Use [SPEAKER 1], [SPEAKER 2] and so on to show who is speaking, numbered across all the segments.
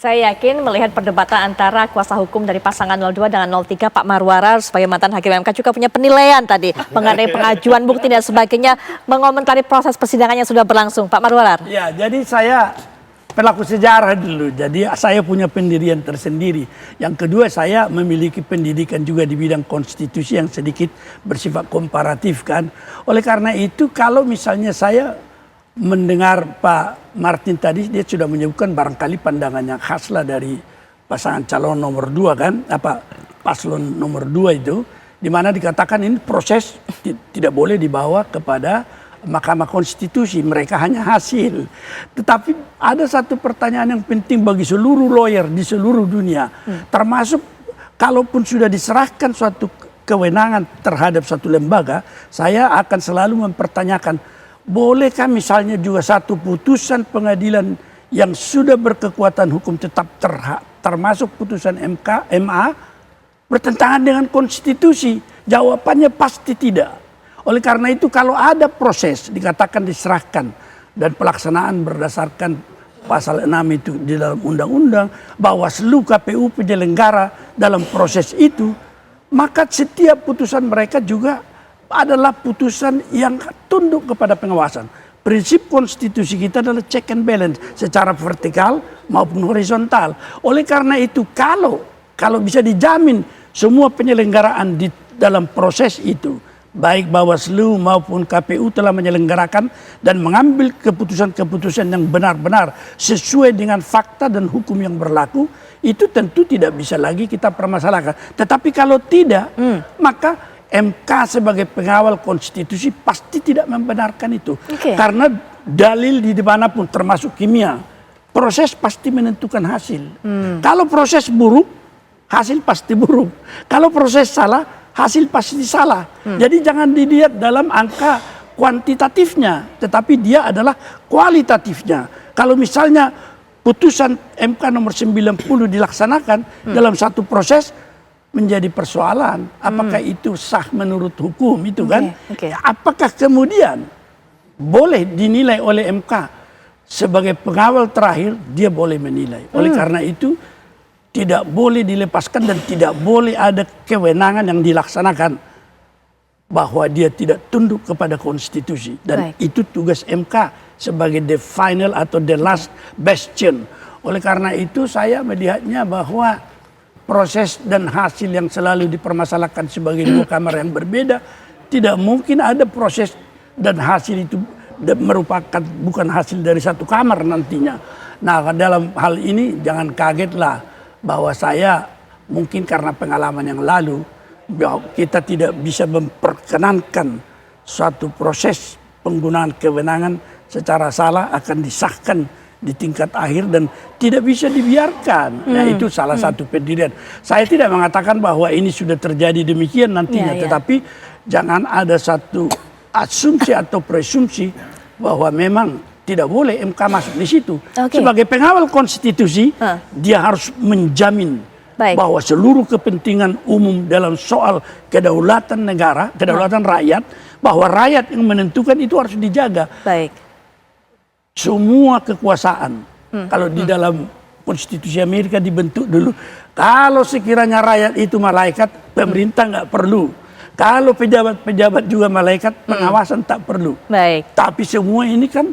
[SPEAKER 1] Saya yakin melihat perdebatan antara kuasa hukum dari pasangan 02 dengan 03, Pak Marwara sebagai mantan Hakim MK juga punya penilaian tadi mengenai pengajuan bukti dan sebagainya, mengomentari proses persidangan yang sudah berlangsung. Pak Marwara.
[SPEAKER 2] Ya, jadi saya pelaku sejarah dulu, jadi saya punya pendirian tersendiri. Yang kedua, saya memiliki pendidikan juga di bidang konstitusi yang sedikit bersifat komparatif kan. Oleh karena itu, kalau misalnya saya mendengar Pak Martin tadi, dia sudah menyebutkan barangkali pandangan yang khas lah dari pasangan calon nomor 2 kan, paslon nomor 2 itu, di mana dikatakan ini proses tidak boleh dibawa kepada Mahkamah Konstitusi, mereka hanya hasil. Tetapi ada satu pertanyaan yang penting bagi seluruh lawyer di seluruh dunia, termasuk kalaupun sudah diserahkan suatu kewenangan terhadap satu lembaga, saya akan selalu mempertanyakan, bolehkah misalnya juga satu putusan pengadilan yang sudah berkekuatan hukum tetap termasuk putusan MA bertentangan dengan konstitusi? Jawabannya pasti tidak. Oleh karena itu kalau ada proses dikatakan diserahkan dan pelaksanaan berdasarkan pasal 6 itu di dalam undang-undang, Bawaslu, KPU, penyelenggara dalam proses itu, maka setiap putusan mereka juga adalah putusan yang tunduk kepada pengawasan. Prinsip konstitusi kita adalah check and balance secara vertikal maupun horizontal. Oleh karena itu kalau bisa dijamin semua penyelenggaraan di dalam proses itu, baik Bawaslu maupun KPU telah menyelenggarakan dan mengambil keputusan-keputusan yang benar-benar sesuai dengan fakta dan hukum yang berlaku, itu tentu tidak bisa lagi kita permasalahkan. Tetapi kalau tidak, maka MK sebagai pengawal konstitusi pasti tidak membenarkan itu. Karena dalil di dimanapun termasuk kimia, proses pasti menentukan hasil. Kalau proses buruk, hasil pasti buruk. Kalau proses salah, hasil pasti salah. Jadi jangan dilihat dalam angka kuantitatifnya, tetapi dia adalah kualitatifnya. Kalau misalnya putusan MK nomor 90 dilaksanakan dalam satu proses, menjadi persoalan apakah itu sah menurut hukum itu kan. Apakah kemudian boleh dinilai oleh MK sebagai pengawal terakhir, dia boleh menilai. Oleh karena itu tidak boleh dilepaskan dan tidak boleh ada kewenangan yang dilaksanakan bahwa dia tidak tunduk kepada konstitusi. Dan itu tugas MK sebagai the final atau the last bastion. Oleh karena itu saya melihatnya bahwa proses dan hasil yang selalu dipermasalahkan sebagai dua kamar yang berbeda, tidak mungkin ada proses dan hasil itu merupakan bukan hasil dari satu kamar nantinya. Nah, dalam hal ini jangan kagetlah bahwa saya mungkin karena pengalaman yang lalu, kita tidak bisa memperkenankan suatu proses penggunaan kewenangan secara salah akan disahkan di tingkat akhir dan tidak bisa dibiarkan. Nah, itu salah satu pendirian. Saya tidak mengatakan bahwa ini sudah terjadi demikian nantinya, tetapi jangan ada satu asumsi atau presumsi bahwa memang tidak boleh MK masuk di situ. Sebagai pengawal konstitusi, dia harus menjamin bahwa seluruh kepentingan umum dalam soal kedaulatan negara, kedaulatan rakyat, bahwa rakyat yang menentukan itu harus dijaga. Semua kekuasaan, kalau di dalam konstitusi Amerika dibentuk dulu, kalau sekiranya rakyat itu malaikat, pemerintah nggak perlu. Kalau pejabat-pejabat juga malaikat, pengawasan tak perlu. Tapi semua ini kan,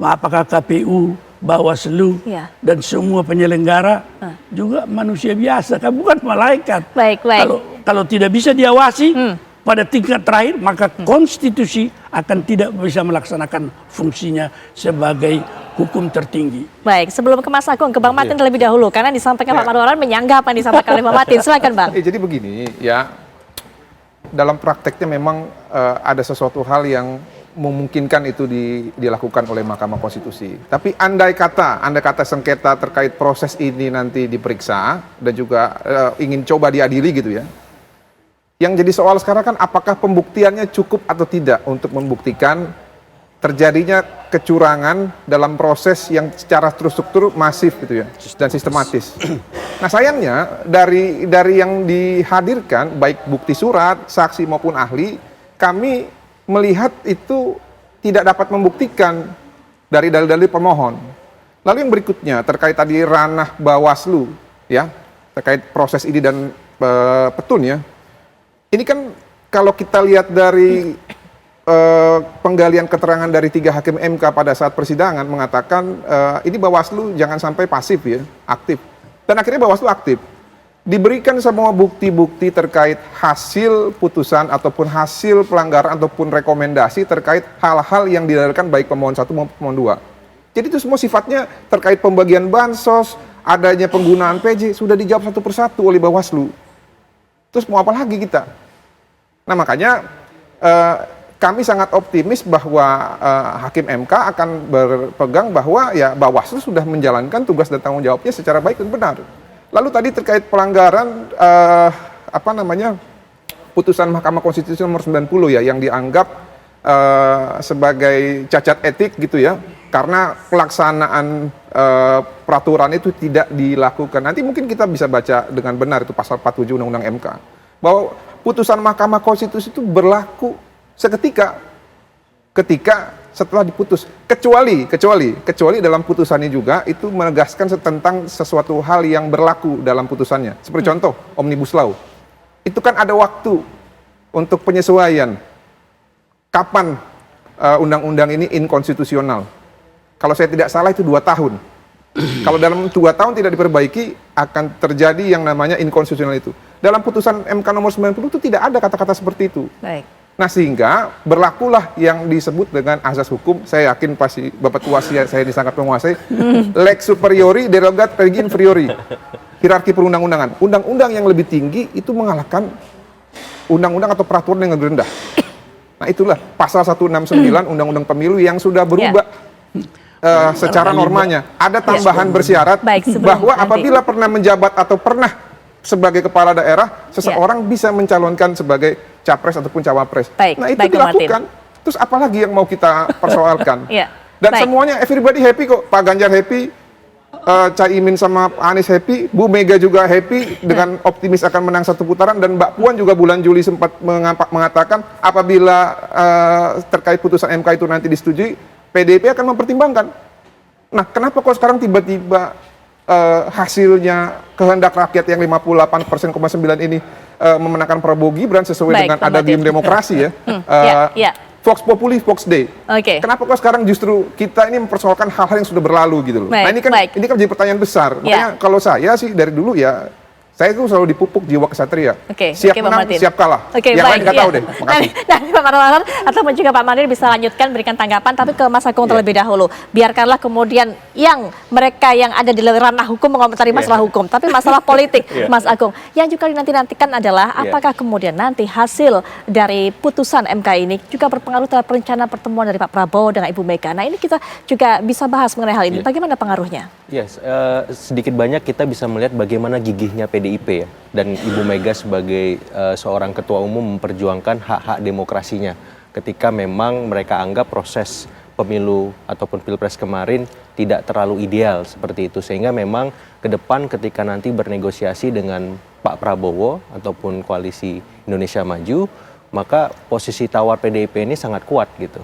[SPEAKER 2] apakah KPU, Bawaslu, dan semua penyelenggara juga manusia biasa, kan bukan malaikat. Kalau tidak bisa diawasi pada tingkat terakhir, maka konstitusi akan tidak bisa melaksanakan fungsinya sebagai hukum tertinggi.
[SPEAKER 1] Sebelum ke Mas Agung, ke Bang Martin terlebih dahulu, karena disampaikan Pak Marwara menyanggah apa yang disampaikan oleh Bang Martin. Silakan Bang.
[SPEAKER 3] Jadi begini ya, dalam prakteknya memang ada sesuatu hal yang memungkinkan itu dilakukan oleh Mahkamah Konstitusi. Tapi andai kata sengketa terkait proses ini nanti diperiksa dan juga ingin coba diadili gitu ya. Yang jadi soal sekarang kan apakah pembuktiannya cukup atau tidak untuk membuktikan terjadinya kecurangan dalam proses yang secara terstruktur masif gitu ya dan sistematis. Nah sayangnya dari yang dihadirkan baik bukti surat, saksi maupun ahli, kami melihat itu tidak dapat membuktikan dari dalil-dalil pemohon. Lalu yang berikutnya terkait tadi ranah Bawaslu, ya, terkait proses ini dan petun ya. Ini kan kalau kita lihat dari penggalian keterangan dari 3 hakim MK pada saat persidangan mengatakan ini Bawaslu jangan sampai pasif ya, aktif. Dan akhirnya Bawaslu aktif. Diberikan semua bukti-bukti terkait hasil putusan ataupun hasil pelanggaran ataupun rekomendasi terkait hal-hal yang didalilkan baik pemohon 1 maupun pemohon 2. Jadi itu semua sifatnya terkait pembagian bansos, adanya penggunaan PJ sudah dijawab satu persatu oleh Bawaslu. Terus mau apa lagi kita? Nah makanya kami sangat optimis bahwa Hakim MK akan berpegang bahwa ya Bawaslu sudah menjalankan tugas dan tanggung jawabnya secara baik dan benar. Lalu tadi terkait pelanggaran putusan Mahkamah Konstitusi nomor 90 ya yang dianggap sebagai cacat etik gitu ya karena pelaksanaan peraturan itu tidak dilakukan. Nanti mungkin kita bisa baca dengan benar itu pasal 47 Undang-Undang MK bahwa putusan Mahkamah Konstitusi itu berlaku seketika ketika setelah diputus, kecuali dalam putusannya juga itu menegaskan tentang sesuatu hal yang berlaku dalam putusannya. Seperti contoh Omnibus Law, itu kan ada waktu untuk penyesuaian. Kapan undang-undang ini inkonstitusional? Kalau saya tidak salah itu 2 tahun. Kalau dalam 2 tahun tidak diperbaiki akan terjadi yang namanya inkonstitusional itu. Dalam putusan MK nomor 90 itu tidak ada kata-kata seperti itu.
[SPEAKER 1] Baik.
[SPEAKER 3] Nah sehingga berlakulah yang disebut dengan azas hukum, saya yakin pasti Bapak Tua saya ini sangat menguasai, lex superiori derogat legi inferiori, hierarki perundang-undangan. Undang-undang yang lebih tinggi itu mengalahkan undang-undang atau peraturan yang lebih rendah. Nah itulah pasal 169 Undang-Undang Pemilu yang sudah berubah secara normanya. Ada tambahan bersyarat bahwa apabila pernah menjabat atau pernah sebagai kepala daerah, seseorang bisa mencalonkan sebagai capres ataupun cawapres. Nah itu dilakukan. Terus apalagi yang mau kita persoalkan? Dan semuanya everybody happy kok. Pak Ganjar happy, Caimin sama Pak Anies happy, Bu Mega juga happy dengan optimis akan menang 1 putaran, dan Mbak Puan juga bulan Juli sempat mengatakan apabila terkait putusan MK itu nanti disetujui, PDIP akan mempertimbangkan. Nah kenapa kok sekarang tiba-tiba hasilnya kehendak rakyat yang 58,9% ini memenangkan Prabowo Gibran sesuai dengan adendum demokrasi ya. Vox Populi, Vox Dei. Kenapa kok sekarang justru kita ini mempersoalkan hal-hal yang sudah berlalu gitu loh. Nah ini kan jadi pertanyaan besar. Makanya kalau saya sih dari dulu ya saya itu selalu dipupuk jiwa kesatria. Siap menang, siap kalah. Yang lain nggak tahu deh. Makasih.
[SPEAKER 1] Nah, Pak Marwarar atau juga Pak Mardir bisa lanjutkan berikan tanggapan, tapi ke Mas Agung terlebih dahulu. Biarkanlah kemudian yang mereka yang ada di ranah hukum mengomentari masalah hukum, tapi masalah politik, Mas Agung. Yang juga dinanti-nantikan adalah apakah kemudian nanti hasil dari putusan MK ini juga berpengaruh terhadap rencana pertemuan dari Pak Prabowo dengan Ibu Mega. Nah ini kita juga bisa bahas mengenai hal ini. Bagaimana pengaruhnya?
[SPEAKER 4] Sedikit banyak kita bisa melihat bagaimana gigihnya PDIP ya, dan Ibu Mega sebagai seorang ketua umum memperjuangkan hak-hak demokrasinya ketika memang mereka anggap proses pemilu ataupun pilpres kemarin tidak terlalu ideal seperti itu, sehingga memang ke depan ketika nanti bernegosiasi dengan Pak Prabowo ataupun koalisi Indonesia Maju, maka posisi tawar PDIP ini sangat kuat gitu.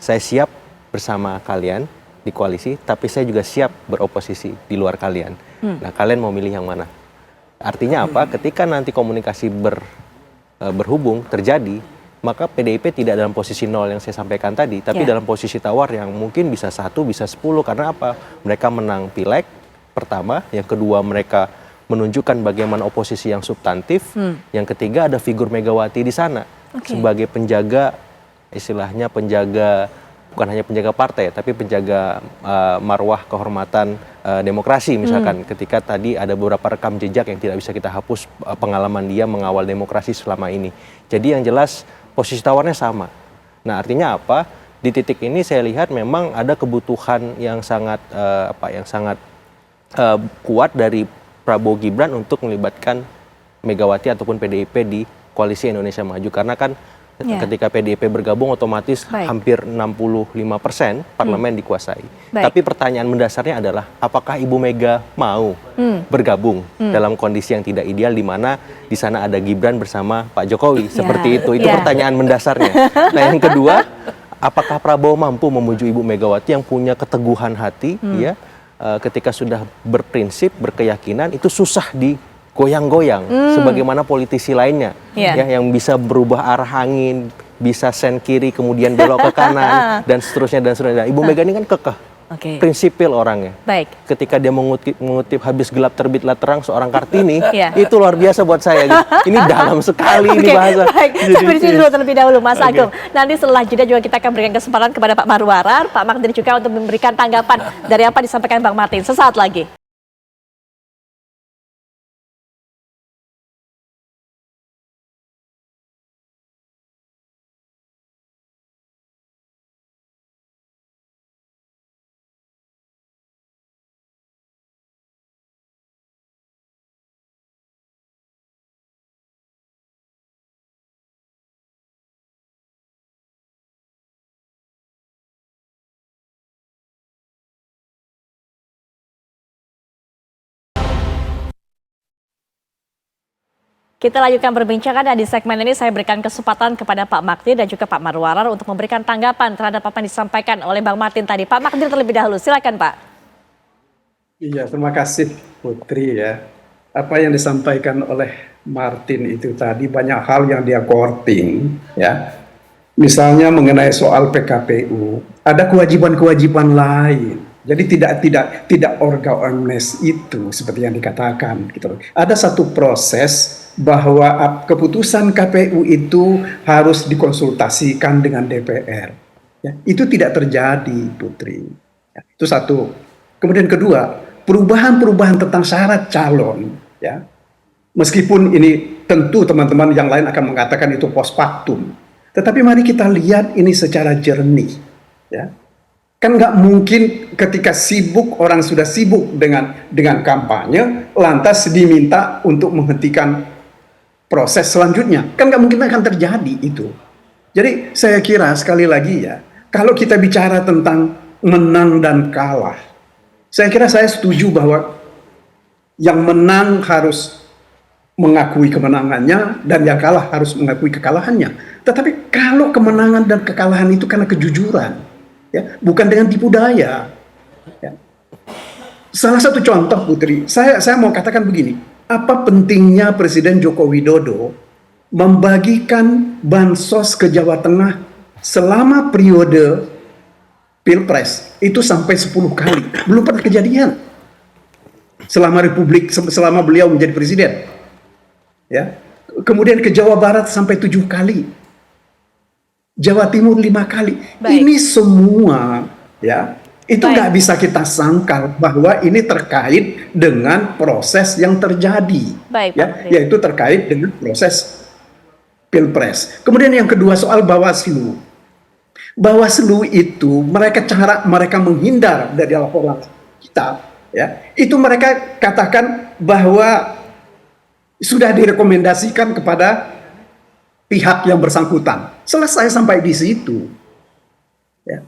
[SPEAKER 4] Saya siap bersama kalian di koalisi, tapi saya juga siap beroposisi di luar kalian. Nah, kalian mau milih yang mana? Artinya apa? Ketika nanti komunikasi berhubung terjadi, maka PDIP tidak dalam posisi 0 yang saya sampaikan tadi, tapi dalam posisi tawar yang mungkin bisa 1, bisa 10. Karena apa? Mereka menang pileg pertama, yang kedua mereka menunjukkan bagaimana oposisi yang substantif, yang ketiga ada figur Megawati di sana sebagai penjaga, istilahnya penjaga, bukan hanya penjaga partai, tapi penjaga marwah kehormatan demokrasi misalkan. Ketika tadi ada beberapa rekam jejak yang tidak bisa kita hapus, pengalaman dia mengawal demokrasi selama ini. Jadi yang jelas posisi tawarnya sama. Nah artinya apa? Di titik ini saya lihat memang ada kebutuhan yang sangat kuat dari Prabowo Gibran untuk melibatkan Megawati ataupun PDIP di koalisi Indonesia Maju, karena kan ketika PDIP bergabung otomatis hampir 65% parlemen dikuasai. Tapi pertanyaan mendasarnya adalah apakah Ibu Mega mau bergabung dalam kondisi yang tidak ideal, di mana di sana ada Gibran bersama Pak Jokowi seperti itu. Itu pertanyaan mendasarnya. Nah yang kedua, apakah Prabowo mampu memuju Ibu Megawati yang punya keteguhan hati ya ketika sudah berprinsip, berkeyakinan itu susah digoyang-goyang sebagaimana politisi lainnya ya yang bisa berubah arah angin, bisa sen kiri kemudian belok ke kanan dan seterusnya dan seterusnya. Ibu Mega ini kan kekeh. Prinsipil orangnya.
[SPEAKER 1] Baik.
[SPEAKER 4] Ketika dia mengutip habis gelap terbitlah terang seorang Kartini, itu luar biasa buat saya. Gitu. Ini dalam sekali ini bahasa.
[SPEAKER 1] Baik, sampai di sini dulu terlebih dahulu Mas Agung. Nanti setelah jeda juga kita akan berikan kesempatan kepada Pak Marwarar, Pak Magdir juga untuk memberikan tanggapan dari apa disampaikan Bang Martin. Sesaat lagi. Kita lanjutkan perbincangan dan di segmen ini saya berikan kesempatan kepada Pak Magdir dan juga Pak Marwarar untuk memberikan tanggapan terhadap apa yang disampaikan oleh Bang Martin tadi. Pak Magdir terlebih dahulu, silakan Pak.
[SPEAKER 5] Iya, terima kasih Putri ya. Apa yang disampaikan oleh Martin itu tadi banyak hal yang dia quoting ya. Misalnya mengenai soal PKPU, ada kewajiban-kewajiban lain. Jadi tidak orga-ormes itu seperti yang dikatakan gitu. Ada satu proses bahwa keputusan KPU itu harus dikonsultasikan dengan DPR. Ya, itu tidak terjadi, Putri. Ya, itu satu. Kemudian kedua, perubahan-perubahan tentang syarat calon. Ya, meskipun ini tentu teman-teman yang lain akan mengatakan itu post factum. Tetapi mari kita lihat ini secara jernih. Ya. Kan nggak mungkin ketika orang sudah sibuk dengan kampanye, lantas diminta untuk menghentikan proses selanjutnya. Kan nggak mungkin akan terjadi itu. Jadi saya kira sekali lagi ya, kalau kita bicara tentang menang dan kalah, saya kira saya setuju bahwa yang menang harus mengakui kemenangannya dan yang kalah harus mengakui kekalahannya. Tetapi kalau kemenangan dan kekalahan itu karena kejujuran, ya, bukan dengan tipu daya. Ya. Salah satu contoh Putri, saya mau katakan begini, apa pentingnya Presiden Joko Widodo membagikan bansos ke Jawa Tengah selama periode Pilpres itu sampai 10 kali, belum pernah kejadian selama beliau menjadi presiden. Ya, kemudian ke Jawa Barat sampai 7 kali. Jawa Timur 5 kali. Baik. Ini semua ya itu nggak bisa kita sangkal bahwa ini terkait dengan proses yang terjadi. Baik, ya, yaitu terkait dengan proses Pilpres. Kemudian yang kedua soal Bawaslu. Bawaslu itu cara mereka menghindar dari laporan kita, ya. Itu mereka katakan bahwa sudah direkomendasikan kepada pihak yang bersangkutan. Selesai sampai di situ. Ya.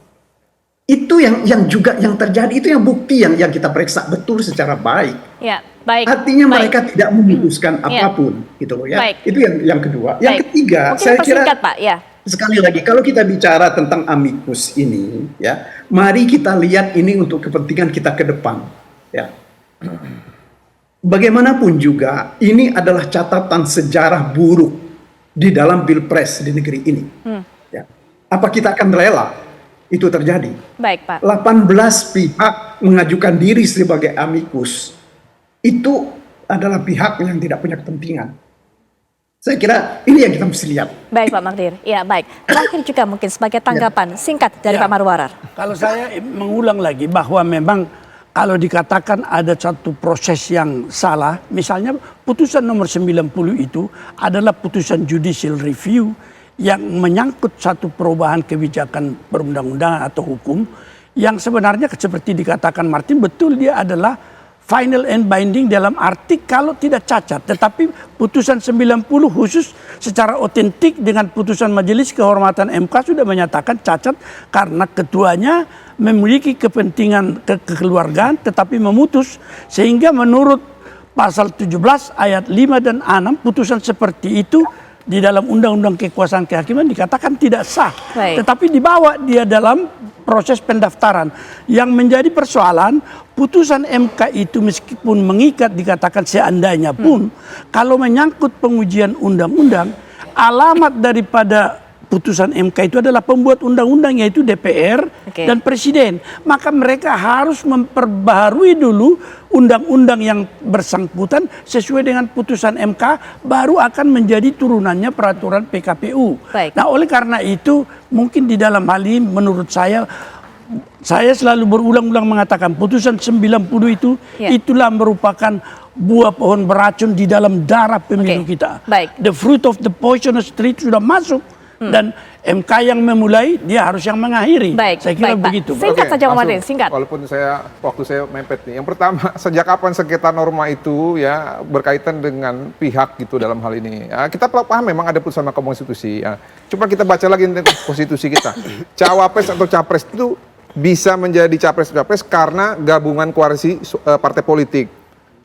[SPEAKER 5] Itu yang juga yang terjadi, itu yang bukti yang kita periksa betul secara baik. Ya, baik. Artinya mereka tidak memutuskan apapun, gitu loh ya. Baik. Itu yang kedua. Yang ketiga, mungkin saya kira Pak, ya. Sekali lagi kalau kita bicara tentang amicus ini, ya, mari kita lihat ini untuk kepentingan kita ke depan, ya. Bagaimanapun juga, ini adalah catatan sejarah buruk di dalam Pilpres di negeri ini. Ya. Apa kita akan rela itu terjadi? Baik, Pak. 18 pihak mengajukan diri sebagai amicus. Itu adalah pihak yang tidak punya kepentingan. Saya kira ini yang kita mesti lihat. Baik, Pak Magdir. Ya, baik. Terakhir juga mungkin sebagai tanggapan singkat dari Pak Marwarar. Kalau saya mengulang lagi bahwa memang kalau dikatakan ada satu proses yang salah, misalnya putusan nomor 90 itu adalah putusan judicial review yang menyangkut satu perubahan kebijakan perundang-undangan atau hukum yang sebenarnya seperti dikatakan Martin, betul dia adalah final and binding dalam arti kalau tidak cacat. Tetapi putusan 90 khusus secara otentik dengan putusan Majelis Kehormatan MK sudah menyatakan cacat karena ketuanya memiliki kepentingan kekeluargaan tetapi memutus, sehingga menurut pasal 17 ayat 5 dan 6 putusan seperti itu
[SPEAKER 2] di dalam undang-undang kekuasaan kehakiman dikatakan tidak sah.
[SPEAKER 1] Baik.
[SPEAKER 2] Tetapi dibawa dia dalam proses pendaftaran. Yang menjadi persoalan, putusan MK itu meskipun mengikat dikatakan seandainya pun, kalau menyangkut pengujian undang-undang, alamat daripada putusan MK itu adalah pembuat undang-undang, yaitu DPR dan Presiden. Maka mereka harus memperbaharui dulu undang-undang yang bersangkutan sesuai dengan putusan MK, baru akan menjadi turunannya peraturan PKPU.
[SPEAKER 1] Baik.
[SPEAKER 2] Nah, oleh karena itu mungkin di dalam hal ini menurut saya selalu berulang-ulang mengatakan putusan 90 itu itulah merupakan buah pohon beracun di dalam darah pemilu kita.
[SPEAKER 1] Baik.
[SPEAKER 2] The fruit of the poisonous tree sudah masuk. Dan MK yang memulai, dia harus yang mengakhiri.
[SPEAKER 1] Baik,
[SPEAKER 2] saya kira
[SPEAKER 1] baik, Pak.
[SPEAKER 2] begitu.
[SPEAKER 1] Singkat saja, Pak Martin,
[SPEAKER 3] langsung.
[SPEAKER 1] singkat.
[SPEAKER 3] Walaupun waktu saya mepet nih. Yang pertama, sejak kapan sengketa norma itu ya berkaitan dengan pihak gitu dalam hal ini. Ya, kita paham memang ada putusan Mahkamah Konstitusi. Ya. Coba kita baca lagi tentang konstitusi kita. Cawapres atau capres itu bisa menjadi capres-capres karena gabungan koalisi partai politik.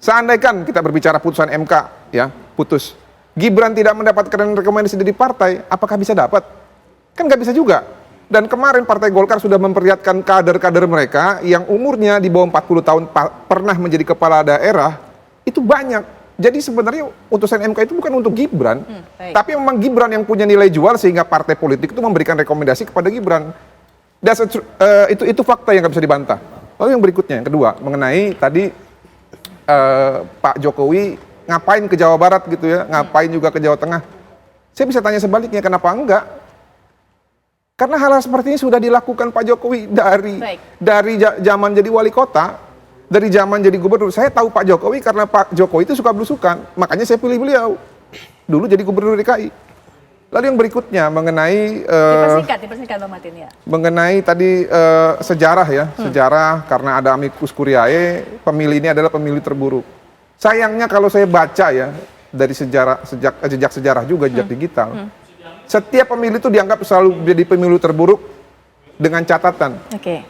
[SPEAKER 3] Seandainya kita berbicara putusan MK, ya putus. Gibran tidak mendapatkan rekomendasi dari partai, apakah bisa dapat? Kan nggak bisa juga. Dan kemarin Partai Golkar sudah memperlihatkan kader-kader mereka yang umurnya di bawah 40 tahun pernah menjadi kepala daerah, itu banyak. Jadi sebenarnya putusan MK itu bukan untuk Gibran, tapi memang Gibran yang punya nilai jual sehingga partai politik itu memberikan rekomendasi kepada Gibran. Itu fakta yang nggak bisa dibantah. Lalu yang berikutnya, yang kedua, mengenai tadi Pak Jokowi ngapain ke Jawa Barat gitu ya, ngapain juga ke Jawa Tengah. Saya bisa tanya sebaliknya, kenapa enggak? Karena hal-hal seperti ini sudah dilakukan Pak Jokowi dari zaman jadi wali kota, dari zaman jadi gubernur. Saya tahu Pak Jokowi karena Pak Jokowi itu suka belusukan, makanya saya pilih beliau. Dulu jadi gubernur DKI. Lalu yang berikutnya mengenai
[SPEAKER 1] dipersingkat Bang Martin ya.
[SPEAKER 3] Mengenai tadi sejarah ya, sejarah karena ada amicus curiae, pemilih ini adalah pemilih terburuk. Sayangnya kalau saya baca ya dari jejak sejarah juga, jejak digital, setiap pemilu itu dianggap selalu jadi pemilu terburuk dengan catatan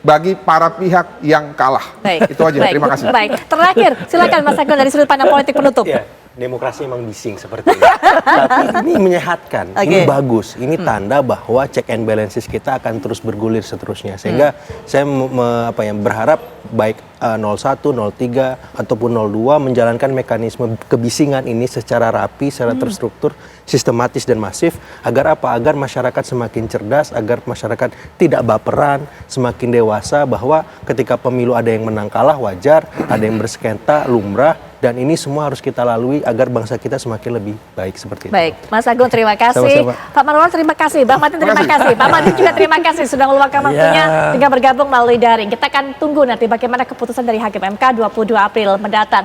[SPEAKER 3] bagi para pihak yang kalah.
[SPEAKER 1] Baik.
[SPEAKER 3] Itu aja. Terima kasih.
[SPEAKER 1] Baik. Terakhir, silakan Mas Agung dari sudut pandang politik penutup.
[SPEAKER 4] Ya, demokrasi emang bising seperti ini. Tapi ini menyehatkan, ini bagus. Ini tanda bahwa check and balances kita akan terus bergulir seterusnya. Sehingga saya berharap baik 01, 03, ataupun 02 menjalankan mekanisme kebisingan ini secara rapi, secara terstruktur, sistematis dan masif. Agar apa? Agar masyarakat semakin cerdas, agar masyarakat tidak baperan, semakin dewasa bahwa ketika pemilu ada yang menang kalah wajar, ada yang bersengketa lumrah, dan ini semua harus kita lalui agar bangsa kita semakin lebih baik seperti itu.
[SPEAKER 1] Baik, Mas Agung terima kasih.
[SPEAKER 4] Sama-sama.
[SPEAKER 1] Pak Marwar terima kasih. Bang Martin terima kasih. Pak Martin juga terima kasih sudah meluangkan waktunya dengan bergabung melalui daring. Kita akan tunggu nanti bagaimana keputusan dari Hakim MK 22 April mendatang.